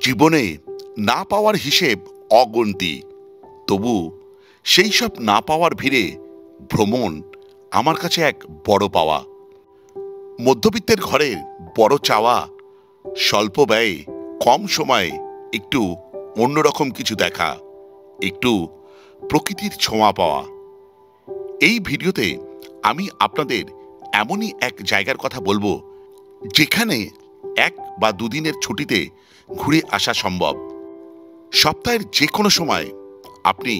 জীবনে না পাওয়ার হিসেব অগন্তি, তবু সেই সব না পাওয়ার ভিড়ে ভ্রমণ আমার কাছে এক বড় পাওয়া। মধ্যবিত্তের ঘরের বড় চাওয়া স্বল্প ব্যয়ে কম সময়ে একটু অন্যরকম কিছু দেখা, একটু প্রকৃতির ছোঁয়া পাওয়া। এই ভিডিওতে আমি আপনাদের এমনই এক জায়গার কথা বলবো যেখানে 1 বা 2 দিনের ছুটিতে ঘুরে আসা সম্ভব। সপ্তাহের যে কোনো সময় আপনি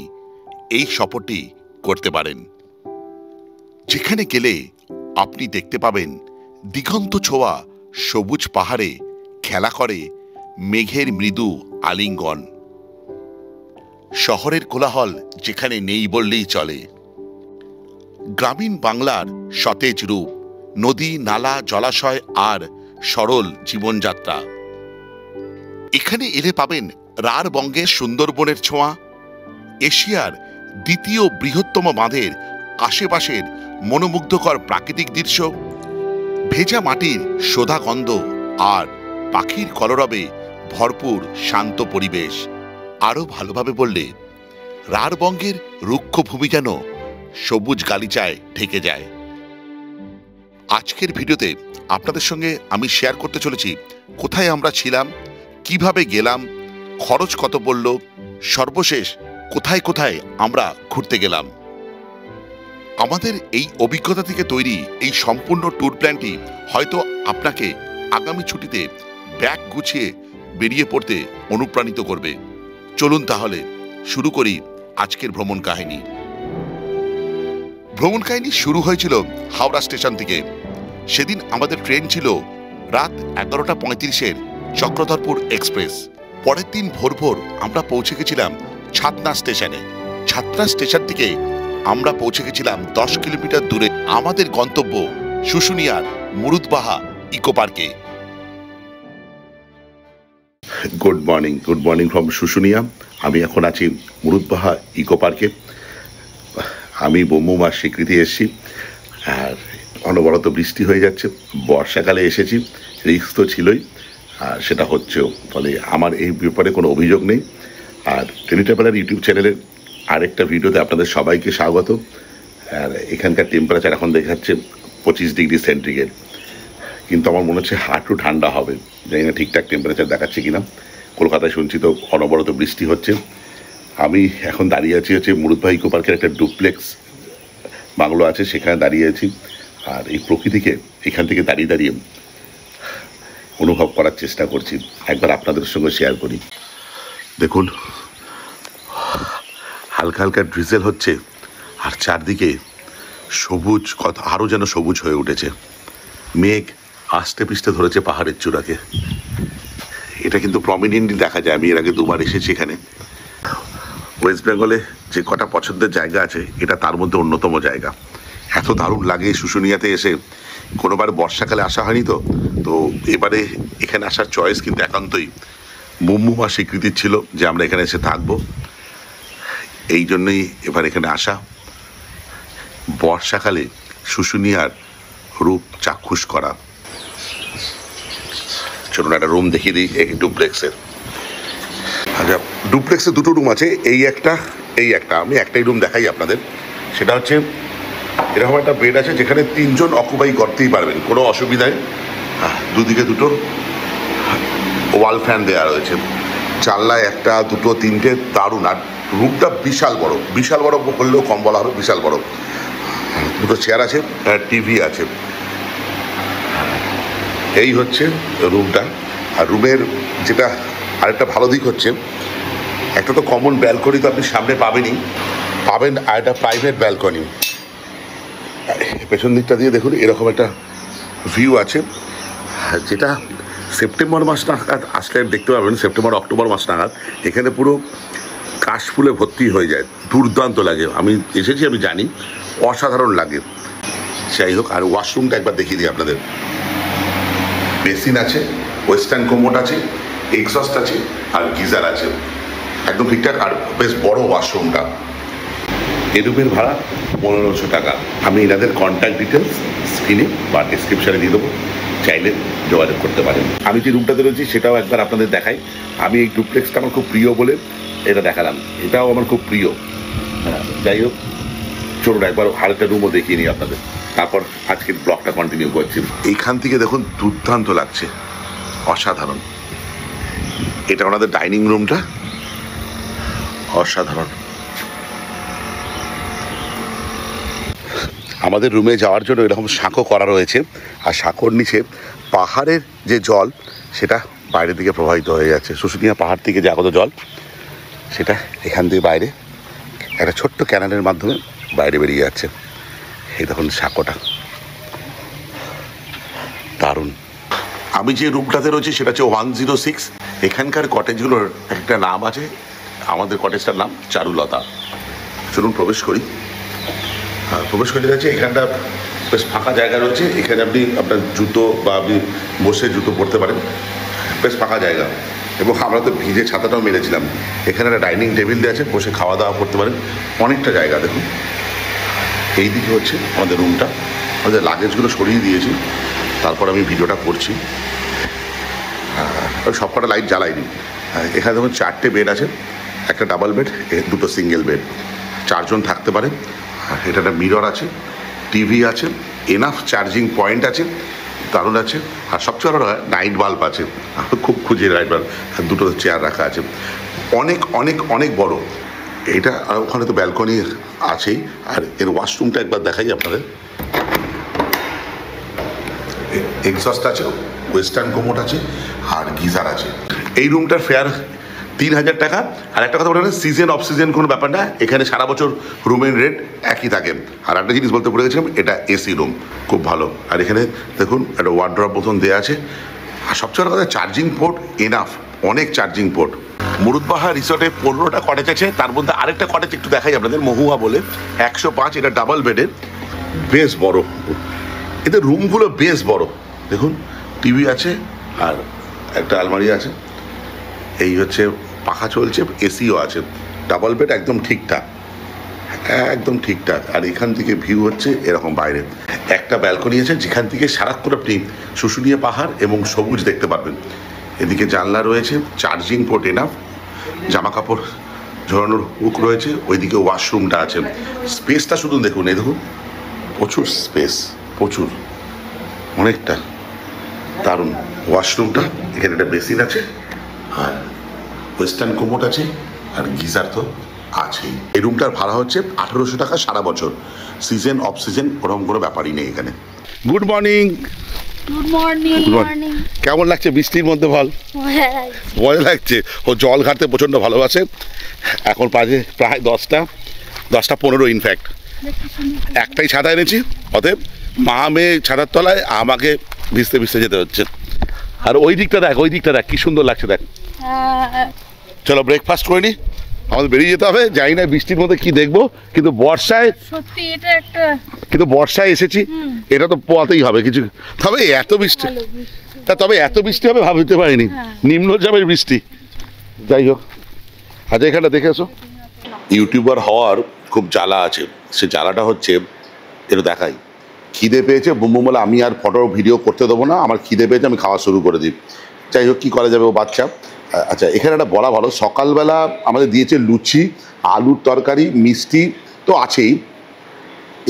এই সফরটি করতে পারেন, যেখানে গেলে আপনি দেখতে পাবেন দিগন্ত ছোঁয়া সবুজ পাহাড়ে খেলা করে মেঘের মৃদু আলিঙ্গন। শহরের কোলাহল যেখানে নেই বললেই চলে, গ্রামীণ বাংলার সতেজ রূপ, নদী নালা জলাশয় আর সরল জীবনযাত্রা। এখানে এলে পাবেন রাঢ়বঙ্গের সুন্দরবনের ছোঁয়া, এশিয়ার দ্বিতীয় বৃহত্তম বাঁধের আশেপাশের মনোমুগ্ধকর প্রাকৃতিক দৃশ্য, ভেজা মাটির সোঁদা গন্ধ আর পাখির কলরবে ভরপুর শান্ত পরিবেশ। আরও ভালোভাবে বললে রাঢ়বঙ্গের রুক্ষ ভূমি যেন সবুজ গালিচায় ঢেকে যায়। আজকের ভিডিওতে আপনাদের সঙ্গে আমি শেয়ার করতে চলেছি কোথায় আমরা ছিলাম, কিভাবে গেলাম, খরচ কত পড়ল, সর্বশেষ কোথায় কোথায় আমরা ঘুরতে গেলাম। আমাদের এই অভিজ্ঞতা থেকে তৈরি এই সম্পূর্ণ ট্যুর প্ল্যানটি হয়তো আপনাকে আগামী ছুটিতে ব্যাগ গুছিয়ে বেরিয়ে পড়তে অনুপ্রাণিত করবে। চলুন তাহলে শুরু করি আজকের ভ্রমণ কাহিনী। ভ্রমণ কাহিনী শুরু হয়েছিল হাওড়া স্টেশন থেকে। সেদিন আমাদের ট্রেন ছিল রাত 11:35-এর চক্রধরপুর এক্সপ্রেস। পরের দিন ভোর ভোর আমরা পৌঁছে গেছিলাম ছাতনা স্টেশনে। ছাতনা স্টেশন থেকে আমরা পৌঁছে গেছিলাম 10 কিলোমিটার দূরে আমাদের গন্তব্য শুশুনিয়ার মুরুদবাহা ইকো পার্কে। Good morning from Susunia. আমি এখন আছি মুরুদবাহা ইকো পার্কে। আমি বোম্বুমার স্বীকৃতি এসেছি, আর অনবরত বৃষ্টি হয়ে যাচ্ছে। বর্ষাকালে এসেছি, রিস্ক তো ছিলই, আর সেটা হচ্ছেও। ফলে আমার এই ব্যাপারে কোনো অভিযোগ নেই। আর টেলি ট্রাভেলার ইউটিউব চ্যানেলের আরেকটা ভিডিওতে আপনাদের সবাইকে স্বাগত। আর এখানকার টেম্পারেচার এখন দেখাচ্ছে 25 ডিগ্রি সেন্টিগ্রেড, কিন্তু আমার মনে হচ্ছে হাঁটু ঠান্ডা হবে। জানি না ঠিকঠাক টেম্পারেচার দেখাচ্ছে কিনা। কলকাতায় শুনছি তো অনবরত বৃষ্টি হচ্ছে। আমি এখন দাঁড়িয়ে আছি হচ্ছে মুরুদবাহা ইকো পার্কের একটা ডুপ্লেক্স বাংলো আছে, সেখানে দাঁড়িয়ে আছি। আর এই প্রকৃতিকে এখান থেকে দাঁড়িয়ে দাঁড়িয়ে অনুভব করার চেষ্টা করছি, একবার আপনাদের সঙ্গে শেয়ার করি। দেখুন, হালকা হালকা ড্রিজেল হচ্ছে, আর চারদিকে সবুজ, আরও যেন সবুজ হয়ে উঠেছে। মেঘ আস্তে পিস্তে ধরেছে পাহাড়ের চূড়াকে। এটা কিন্তু প্রমিনেন্টলি দেখা যায়। আমি এর আগে 2বার এসেছি এখানে। ওয়েস্ট বেঙ্গলে যে কটা পছন্দের জায়গা আছে, এটা তার মধ্যে অন্যতম জায়গা। এত দারুণ লাগে শুশুনিয়াতে এসে। কোনোবার বর্ষাকালে আসা হয়নি তো এবারে এখানে আসার চয়েস কিন্তু একান্তই বোম্বুমার স্বীকৃতি ছিল যে আমরা এখানে এসে থাকবো। এই জন্যই এবার এখানে আসা। বর্ষাকালে শুশুনিয়ার রূপ চাক্ষুষ করা। চলুন একটা রুম দেখিয়ে দিই এই ডুপ্লেক্সের। আচ্ছা, ডুপ্লেক্সে 2টো রুম আছে, এই একটা। আমি একটাই রুম দেখাই আপনাদের। সেটা হচ্ছে এরকম একটা বেড আছে যেখানে 3 জন অকুপাই করতেই পারবেন, কোনো অসুবিধায়। দুদিকে 2টো ওয়াল ফ্যান দেওয়া রয়েছে, জানলায় 1, 2, 3টে। দারুণ। আর রুমটা বিশাল বড় বললেও কম বলা হবে, বিশাল বড়। 2টো চেয়ার আছে, টিভি আছে। এই হচ্ছে রুমটা। আর রুমের যেটা আরেকটা ভালো দিক হচ্ছে, একটা তো কমন ব্যালকনি তো আপনি সামনে পাবেন, আর একটা প্রাইভেট ব্যালকনি। পেছন দিকটা দিয়ে দেখুন এরকম একটা ভিউ আছে, যেটা সেপ্টেম্বর মাস নাগাদ আসলে দেখতে পাবেন। সেপ্টেম্বর অক্টোবর মাস নাগাদ এখানে পুরো কাশফুলে ভর্তি হয়ে যায়। দুর্দান্ত লাগে। আমি এসেছি, আমি জানি, অসাধারণ লাগে। যাই হোক, আর ওয়াশরুমটা একবার দেখিয়ে দিই আপনাদের। বেসিন আছে, ওয়েস্টার্ন কোমোড আছে, এক্সস্ট আছে, আর গিজার আছে, একদম ঠিকঠাক। আর বেশ বড় ওয়াশরুমটা। এই রুমের ভাড়া 1500 টাকা। আমি এনাদের কন্ট্যাক্ট ডিটেলস স্ক্রিনে বা ডিসক্রিপশানে দিয়ে দেবো, চাইলে যোগাযোগ করতে পারেন। আমি যে রুমটাতে রয়েছি সেটাও একবার আপনাদের দেখাই। আমি এই ডুপ্লেক্সটা আমার খুব প্রিয় বলে এটা দেখালাম, এটাও আমার খুব প্রিয়। যাই হোক, চলুন একবার আরেকটা রুমও দেখিয়ে নিই আপনাদের, তারপর আজকের ব্লগটা কন্টিনিউ করছি। এইখান থেকে দেখুন দুর্দান্ত লাগছে, অসাধারণ। এটা ওনাদের ডাইনিং রুমটা, অসাধারণ। আমাদের রুমে যাওয়ার জন্য এরকম সাঁকো করা রয়েছে, আর সাঁকোর নিচে পাহাড়ের যে জল সেটা বাইরের দিকে প্রবাহিত হয়ে যাচ্ছে। শুশুনিয়া পাহাড় থেকে যে আগত জল সেটা এখান দিয়ে বাইরে একটা ছোট্ট ক্যানেলের মাধ্যমে বাইরে বেরিয়ে যাচ্ছে। এই দেখুন সাঁকোটা, দারুণ। আমি যে রুমটাতে রয়েছি সেটা হচ্ছে 106। এখানকার কটেজগুলোর একটা নাম আছে, আমাদের কটেজটার নাম চারুলতা। চলুন প্রবেশ করি। প্রবেশ করে যাচ্ছে, এখানটা বেশ ফাঁকা জায়গা রয়েছে, এখানে আপনি আপনার জুতো বা আপনি বসে জুতো পরতে পারেন, বেশ ফাঁকা জায়গা। এবং আমরা তো ভিজে ছাতাটাও মেরেছিলাম। এখানে একটা ডাইনিং টেবিল দিয়ে আছে, বসে খাওয়া দাওয়া করতে পারেন, অনেকটা জায়গা। দেখুন এই দিকে হচ্ছে আমাদের রুমটা, আমাদের লাগেজগুলো সরিয়ে দিয়েছি, তারপর আমি ভিডিওটা করছি। সব কটা লাইট জ্বালাইনি। এখানে দেখুন 4টে বেড আছে, একটা ডাবল বেড, দুটো সিঙ্গেল বেড, 4 জন থাকতে পারে। এটা একটা মিরর আছে, টিভি আছে, এনাফ চার্জিং পয়েন্ট আছে, দারুণ আছে। আর সবচেয়ে বড় নাইট বাল্ব আছে, খুব খুঁজে নাইট বাল্ব। দুটো চেয়ার রাখা আছে, অনেক অনেক অনেক বড় এটা। আর ওখানে তো ব্যালকনি আছেই। আর এর ওয়াশরুমটা একবার দেখাই আপনাদের। এক্সস্ট আছে, ওয়েস্টার্ন কোমোড আছে, আর গিজার আছে। এই রুমটার ফেয়ার 3000 টাকা। আর একটা কথা বলে, সিজন অফ সিজন কোনো ব্যাপার না, এখানে সারা বছর রুমের রেট একই থাকে। আর একটা জিনিস বলতে ভুলে গেছিলাম, এটা এসি রুম, খুব ভালো। আর এখানে দেখুন একটা ওয়ার্ড্রপ বোতল দেওয়া আছে। আর সবচেয়ে বড় কথা, চার্জিং পোর্ট এনাফ, অনেক চার্জিং পোর্ট। মুরুদবাহা রিসর্টে 15টা কটেজ আছে, তার মধ্যে আরেকটা কটেজ একটু দেখাই আপনাদের, মহুয়া বলে 105। এটা ডাবল বেডের, বেশ বড়। এদের রুমগুলো বেশ বড়। দেখুন টিভি আছে আর একটা আলমারি আছে, এই হচ্ছে পাখা চলছে, এসিও আছে। ডাবল বেড একদম ঠিকঠাক, একদম ঠিকঠাক। আর এখান থেকে ভিউ হচ্ছে এরকম বাইরে। একটা ব্যালকনি আছে যেখান থেকে সারাক্ষণ আপনি শুশুনিয়া পাহাড় এবং সবুজ দেখতে পারবেন। এদিকে জানলা রয়েছে, চার্জিং পোর্ট এনাফ, জামা কাপড় ঝরানোর হুক রয়েছে, ওইদিকে ওয়াশরুমটা আছে। স্পেসটা শুধু দেখুন, এই দেখুন প্রচুর স্পেস, প্রচুর, অনেকটা দারুণ। ওয়াশরুমটা, এখানে একটা বেসিন আছে, আর ওয়েস্টার্ন কোমোড আছে, আর গিজার তো আছেই। এই রুমটার ভাড়া হচ্ছে 1800 টাকা সারা বছর। সিজন অফ সিজন ওরকম কোনো ব্যাপারই নেই এখানে। Good morning. Good morning. কেমন লাগছে বৃষ্টির মধ্যে? মজা লাগছে। ও জল ঘাটতে প্রচণ্ড ভালোবাসে। এখন বাজে প্রায় 10টা 15 ইনফ্যাক্ট। একটাই ছাতা এনেছি, অতএব মা মেয়ে ছাতার তলায়, আমাকে ভিজতে ভিজতে যেতে হচ্ছে। আর ওই দিকটা দেখ, ওই দিকটা দেখ কি সুন্দর লাগছে, দেখ। চলো ব্রেকফাস্ট করে নি, আমাদের বেরিয়ে যেতে হবে। জানি না বৃষ্টির মধ্যে কি দেখবো, কিন্তু বর্ষায় সত্যি এটা একটা, কিন্তু বর্ষায় এসেছি, এটা তো পোয়াতেই হবে কিছু। তবে এত বৃষ্টি, তবে এত বৃষ্টি হবে ভাবতে পারিনি, নিম্নচাপের বৃষ্টি। যাই হোক, আজ এখানটা দেখে এসো। ইউটিউবার হওয়ার খুব জ্বালা আছে, সে জ্বালাটা হচ্ছে, এটা দেখাই, খিদে পেয়েছে বুমবুম বলে আমি আর ফটো ভিডিও করতে দেবো না, আমার খিদে পেয়েছে, আমি খাওয়া শুরু করে দিই। যাই হোক, কী করা যাবে, ও বাচ্চা। আচ্ছা, এখানে একটা বলা ভালো, সকালবেলা আমাদের দিয়েছে লুচি, আলুর তরকারি, মিষ্টি তো আছেই।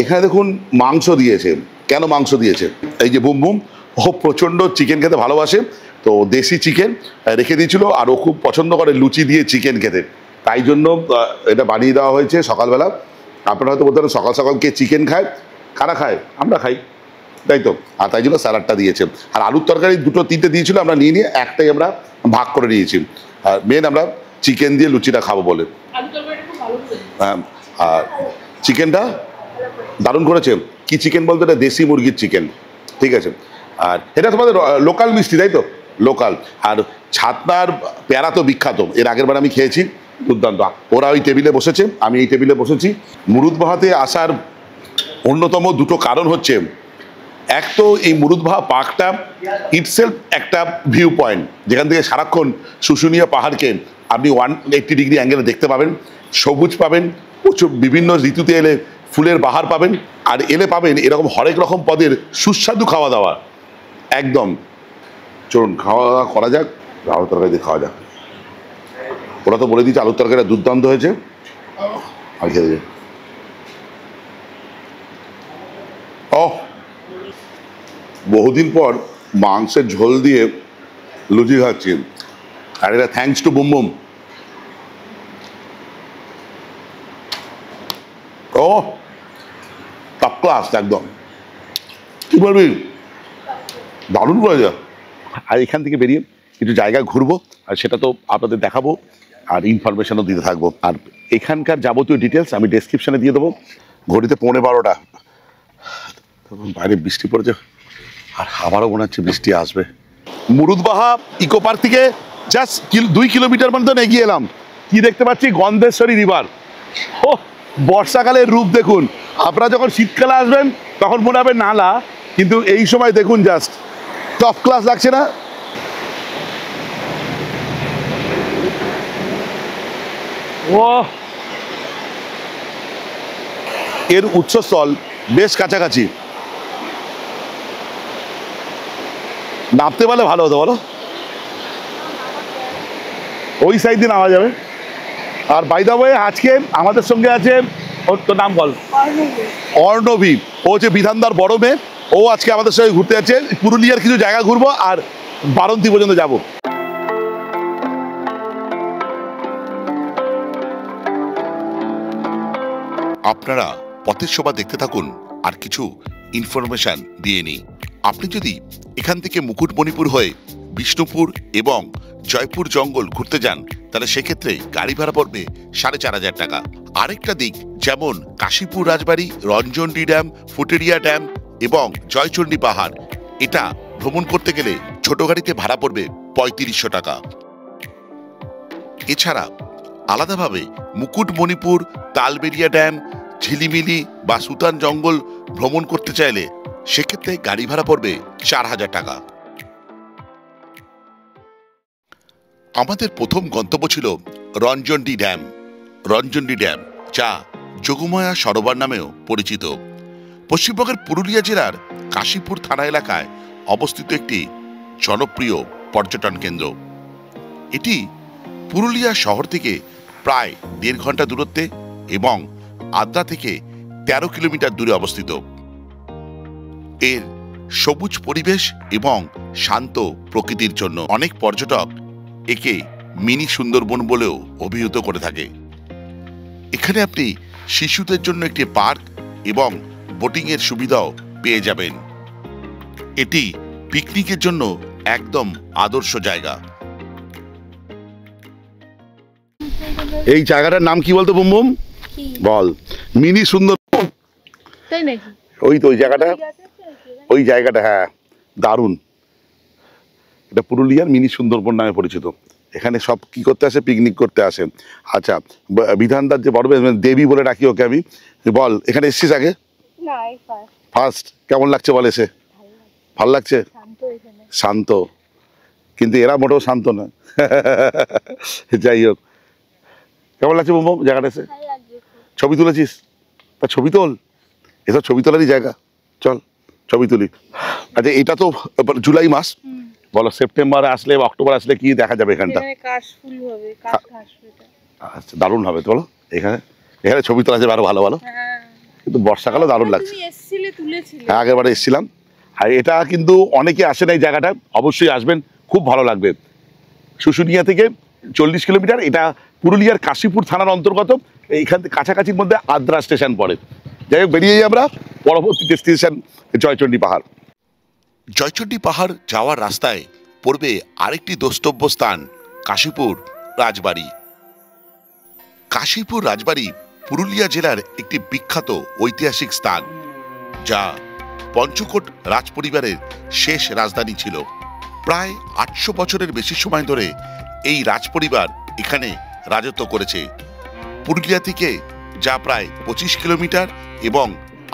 এখানে দেখুন মাংস দিয়েছে। কেন মাংস দিয়েছে? এই যে বুমবুম, ও প্রচণ্ড চিকেন খেতে ভালোবাসে, তো দেশি চিকেন রেখে দিয়েছিল, আর ও খুব পছন্দ করে লুচি দিয়ে চিকেন খেতে, তাই জন্য এটা বানিয়ে দেওয়া হয়েছে সকালবেলা। আপনারা হয়তো বলতে পারেন সকাল সকাল কে চিকেন খায়? কারা খায়? আমরা খাই, তাই তো। আর তাই জন্য স্যালাডটা দিয়েছে। আর আলুর তরকারি 2-3টে দিয়েছিল, আমরা নিয়ে একটাই আমরা ভাগ করে নিয়েছি। আর মেন আমরা চিকেন দিয়ে লুচিটা খাবো বলে। হ্যাঁ, আর চিকেনটা দারুণ করেছে। কি চিকেন বলতে, এটা দেশি মুরগির চিকেন, ঠিক আছে। আর এটা তোমাদের লোকাল মিষ্টি, তাই তো? লোকাল। আর ছাতনার পেয়ারা তো বিখ্যাত, এর আগের বার আমি খেয়েছি, দুর্দান্ত। ওরা ওই টেবিলে বসেছে, আমি এই টেবিলে বসেছি। মুরুদবাহাতে আসার অন্যতম 2টো কারণ হচ্ছে, এক তো এই মুরুদবাহা পার্কটা ইটসেলফ একটা ভিউ পয়েন্ট, যেখান থেকে সারাক্ষণ শুশুনিয়া পাহাড়কে আপনি 180 ডিগ্রি অ্যাঙ্গেলে দেখতে পাবেন, সবুজ পাবেন, বিভিন্ন ঋতুতে এলে ফুলের বাহার পাবেন, আর এলে পাবেন এরকম হরেক রকম পদের সুস্বাদু খাওয়া দাওয়া। একদম চলুন খাওয়া দাওয়া করা যাক, আলুর তরকারি দিয়ে খাওয়া যাক। ওরা তো বলে দিয়েছে আলুর তরকারিটা দুর্দান্ত হয়েছে। আর খেতে যাই। ও বহুদিন পর মাংসের ঝোল দিয়ে লুচি খাচ্ছি, আর এটা থ্যাঙ্কস টু বুম বুম। ও টপ ক্লাস একদম, কি বলবি, দারুণ করে যা। আর এখান থেকে বেরিয়ে কিছু জায়গা ঘুরবো, আর সেটা তো আপনাদের দেখাবো আর ইনফরমেশনও দিতে থাকবো। আর এখানকার যাবতীয় ডিটেলস আমি ডেসক্রিপশনে দিয়ে দেবো। ঘড়িতে 11:15, তখন বাইরে বৃষ্টি পড়েছে, আর আবারও মনে হচ্ছে বৃষ্টি আসবে। মুরুদবাহা ইকো পার্ক থেকে জাস্ট 2 কিলোমিটার মতন এগিয়ে এলাম, কি দেখতে পাচ্ছি গন্ধেশ্বরী রিভার। ও বর্ষাকালের রূপ দেখুন। আপনারা যখন শীতকালে আসবেন তখন মনে হবে নালা, কিন্তু এই সময় দেখুন জাস্ট টপ ক্লাস লাগছে না? ও এর উৎসস্থল বেশ কাছাকাছি, নামতে পারলে ভালো হতো বলো, ওই সাইড দিয়ে নামা যাবে। আর বাই দ্য ওয়ে আজকে আমাদের সঙ্গে আছে, ওর তো নাম বল, অর্ণবী। ও হচ্ছে বিধানদার বড় মেয়ে, ও আজকে আমাদের সঙ্গে ঘুরতে যাচ্ছে। পুরুলিয়ার কিছু জায়গা ঘুরবো আর বারন্তি পর্যন্ত যাব। আপনারা পথের শোভা দেখতে থাকুন, আর কিছু ইনফরমেশন দিয়ে নিই। আপনি যদি এখান থেকে মুকুটমণিপুর হয়ে বিষ্ণুপুর এবং জয়পুর জঙ্গল ঘুরতে যান, তাহলে সেক্ষেত্রে গাড়ি ভাড়া পড়বে 4,500 টাকা। আরেকটা দিক যেমন কাশীপুর রাজবাড়ি, রঞ্জনডি ড্যাম, ফুটেরিয়া ড্যাম এবং জয়চণ্ডী পাহাড়, এটা ভ্রমণ করতে গেলে ছোট গাড়িতে ভাড়া পড়বে 3500 টাকা। এছাড়া আলাদাভাবে মুকুটমণিপুর, তালবেরিয়া ড্যাম, ঝিলিমিলি বা সুতান জঙ্গল ভ্রমণ করতে চাইলে সেক্ষেত্রে গাড়ি ভাড়া পড়বে 4000 টাকা। আমাদের প্রথম গন্তব্য ছিল রঞ্জনডি ড্যাম। রঞ্জনডি ড্যাম, যা যোগমায়া সরোবর নামেও পরিচিত, পশ্চিমবঙ্গের পুরুলিয়া জেলার কাশীপুর থানা এলাকায় অবস্থিত একটি জনপ্রিয় পর্যটন কেন্দ্র। এটি পুরুলিয়া শহর থেকে প্রায় 1.5 ঘন্টা দূরত্বে এবং আদ্রা থেকে 13 কিলোমিটার দূরে অবস্থিত। এর সবুজ পরিবেশ এবং শান্ত প্রকৃতির জন্য অনেক পর্যটক একে মিনি সুন্দরবন বলেও অভিহিত করে থাকে। এখানে আপনি শিশুদের জন্য একটি পার্ক এবং বোটিং এর সুবিধাও পেয়ে যাবেন। এটি পিকনিকের জন্য একদম আদর্শ জায়গা। এই জায়গাটার নাম কি বলতো বুম বুম? বল। মিনি সুন্দরবন, তাই নাকি? ওই তো ওই জায়গাটা, ওই জায়গাটা, হ্যাঁ দারুণ। এটা পুরুলিয়ার মিনি সুন্দরবন নামে পরিচিত। এখানে সব কি করতে আসে? পিকনিক করতে আসে। আচ্ছা, বিধানদার যে বড় দেবী বলে ডাকি ওকে আমি, বল এখানে এসছিস আগে? না, ফার্স্ট। কেমন লাগছে বল এসে? ভালো লাগছে? শান্ত, কিন্তু এরা মোটেও শান্ত না। যাই হোক, কেমন লাগছে বুম বুম জায়গাটা এসে? ছবি তুলেছিস? তা ছবি তোল, এসব ছবি তোলারই জায়গা, চল ছবি তুলি। আচ্ছা, এটা তো জুলাই মাস, বলো সেপ্টেম্বর আসলে বা অক্টোবর আসলে কি দেখা যাবে এখানটা? আচ্ছা, দারুণ হবে তো বলো। এখানে এখানে ছবি তোলা যাবে আরো ভালো ভালো, কিন্তু বর্ষাকালে দারুণ লাগছে। হ্যাঁ, আগেরবারে এসেছিলাম। আর এটা কিন্তু অনেকে আসে না এই জায়গাটা, অবশ্যই আসবেন, খুব ভালো লাগবে। শুশুনিয়া থেকে 40 কিলোমিটার, এটা পুরুলিয়ার কাশীপুর থানার অন্তর্গত। এইখান থেকে কাছাকাছির মধ্যে আদ্রা স্টেশন পড়ে। যাই হোক, বেরিয়ে যাই আমরা। পরবর্তী ডেস্টিনেশন জয়চণ্ডী পাহাড়। জয়চণ্ডী পাহাড় যাওয়ার রাস্তায় পড়বে আরেকটি দ্রষ্টব্য স্থান, কাশীপুর রাজবাড়ি। কাশীপুর রাজবাড়ি পুরুলিয়া জেলার একটি বিখ্যাত ঐতিহাসিক স্থান, যা পঞ্চকোট রাজপরিবারের শেষ রাজধানী ছিল। প্রায় 800 বছরের বেশি সময় ধরে এই রাজপরিবার এখানে রাজত্ব করেছে। পুরুলিয়া থেকে যা প্রায় 25 কিলোমিটার এবং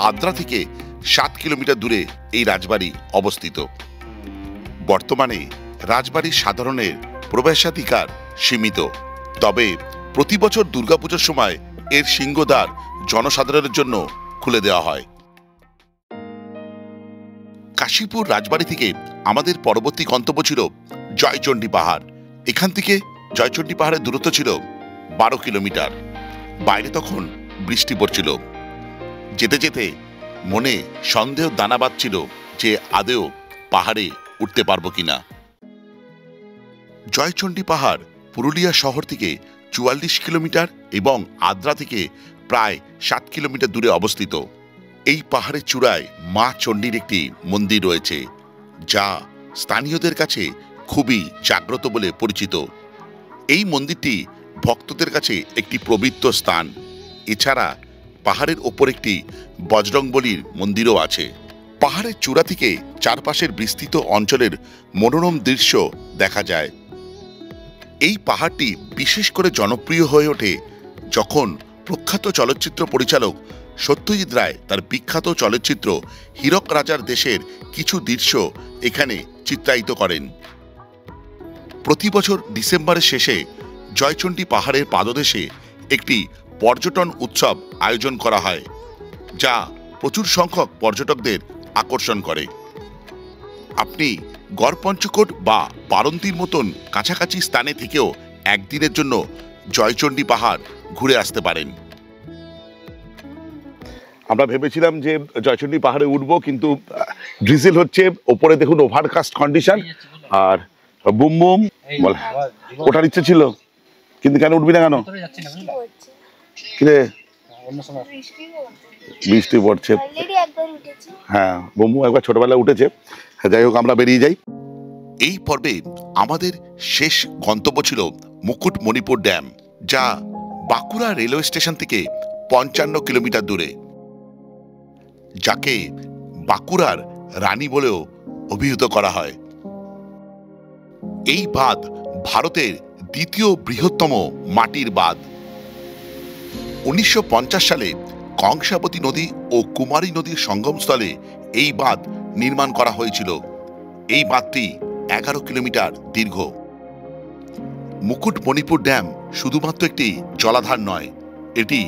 আদ্রা থেকে 7 কিলোমিটার দূরে এই রাজবাড়ি অবস্থিত। বর্তমানে রাজবাড়ির সাধারণের প্রবেশাধিকার সীমিত, তবে প্রতি বছর দুর্গাপুজোর সময় এর সিংহদ্বার জনসাধারণের জন্য খুলে দেওয়া হয়। কাশীপুর রাজবাড়ি থেকে আমাদের পরবর্তী গন্তব্য ছিল জয়চণ্ডী পাহাড়। এখান থেকে জয়চণ্ডী পাহাড়ের দূরত্ব ছিল 12 কিলোমিটার। বাইরে তখন বৃষ্টি পড়ছিল। যেতে যেতে মনে সন্দেহ দানা বাঁধছিল যে আদেও পাহাড়ে উঠতে পারবো কিনা। জয়চণ্ডী পাহাড় পুরুলিয়া শহর থেকে 44 কিলোমিটার এবং আদ্রা থেকে প্রায় 7 কিলোমিটার দূরে অবস্থিত। এই পাহাড়ের চূড়ায় মা চণ্ডীর একটি মন্দির রয়েছে, যা স্থানীয়দের কাছে খুবই জাগ্রত বলে পরিচিত। এই মন্দিরটি ভক্তদের কাছে একটি পবিত্র স্থান। এছাড়া পাহাড়ের ওপর একটি বজরংবলীর মন্দিরও আছে। পাহাড়ের চূড়া থেকে চারপাশের বিস্তৃত অঞ্চলের মনোরম দৃশ্য দেখা যায়। এই পাহাড়টি বিশেষ করে জনপ্রিয় হয়ে ওঠে যখন প্রখ্যাত চলচ্চিত্র পরিচালক সত্যজিৎ রায় তার বিখ্যাত চলচ্চিত্র হীরক রাজার দেশের কিছু দৃশ্য এখানে চিত্রায়িত করেন। প্রতি বছর ডিসেম্বরের শেষে জয়চণ্ডী পাহাড়ের পাদদেশে একটি পর্যটন উৎসব আয়োজন করা হয়, যা প্রচুর সংখ্যক পর্যটকদের আকর্ষণ করে। আপনি গড়পঞ্চকোট বা বারন্তীর মতন কাছাকাছি স্থানে থেকেও একদিনের জন্য জয়চণ্ডী পাহাড় ঘুরে আসতে পারেন। আমরা ভেবেছিলাম যে জয়চণ্ডী পাহাড়ে উঠবো, কিন্তু ড্রিজেল হচ্ছে, ওপরে দেখুন ওভারকাস্ট কন্ডিশন, আর বুম বুম ওঠার ইচ্ছে ছিল, কিন্তু কেন উঠবি না কেন? কিরে বৃষ্টি পড়ছে। হ্যাঁ, বুমু একবার ছোটবেলায় উঠেছে। যাই হোক, আমরা বেরিয়ে যাই। এই পর্বে আমাদের শেষ গন্তব্য ছিল মুকুটমণিপুর ড্যাম, যা বাঁকুড়া রেলওয়ে স্টেশন থেকে 55 কিলোমিটার দূরে, যাকে বাঁকুড়ার রানী বলেও অভিহিত করা হয়। এই বাঁধ ভারতের দ্বিতীয় বৃহত্তম মাটির বাঁধ। 1950 সালে কংসাবতী নদী ও কুমারী নদীর সঙ্গমস্থলে এই বাঁধ নির্মাণ করা হয়েছিল। এই বাঁধটি 11 কিলোমিটার দীর্ঘ। মুকুটমণিপুর ড্যাম শুধুমাত্র একটি জলাধার নয়, এটি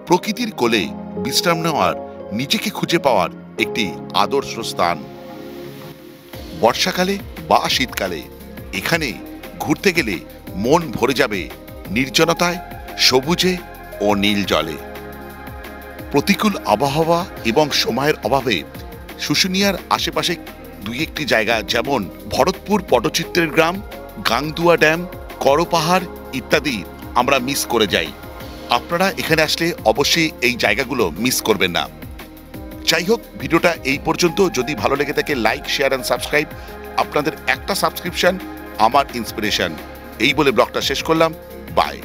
প্রকৃতির কোলে বিশ্রাম নেওয়ার, নিজেকে খুঁজে পাওয়ার একটি আদর্শ স্থান। বর্ষাকালে বা শীতকালে এখানে ঘুরতে গেলে মন ভরে যাবে নির্জনতায়, সবুজে ও নীল জলে। প্রতিকূল আবহাওয়া এবং সময়ের অভাবে শুশুনিয়ার আশেপাশে দুই একটি জায়গা, যেমন ভরতপুর পটচিত্রের গ্রাম, গাংদুয়া ড্যাম, করো পাহাড় ইত্যাদি আমরা মিস করে যাই। আপনারা এখানে আসলে অবশ্যই এই জায়গাগুলো মিস করবেন না। যাই হোক, ভিডিওটা এই পর্যন্ত। যদি ভালো লেগে থাকে লাইক, শেয়ার অ্যান্ড সাবস্ক্রাইব। আপনাদের একটা সাবস্ক্রিপশন আমার ইন্সপিরেশন। এই বলে ব্লগটা শেষ করলাম। বাই।